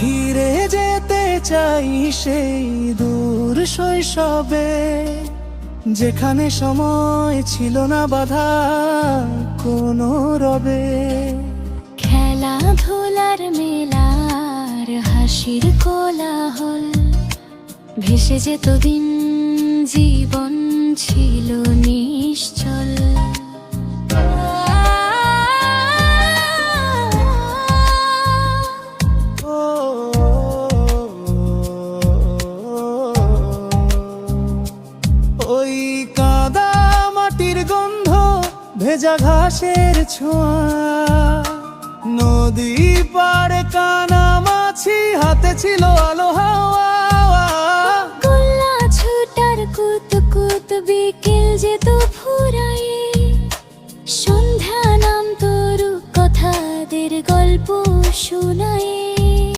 ফিরে যেতে চাই সেই দূর শৈশবে, যেখানে সময় ছিল না বাধা কোনো রবে। খেলাধুলার মেলার হাসির কোলাহল, ভেসে যেত দিন, জীবন ছিল নিশ্চল। ওই কাদা মাটির গন্ধ, ভেজা ঘাসের ছোঁয়া, নদী পাড়ে কানামাছি, হাতে ছিল আলো হাওয়া। গোল্লা ছুটার কুতকুত, বিকেল যেত ফুরায়ে, সন্ধ্যা নাম তরু কথাদের গল্প শোনা।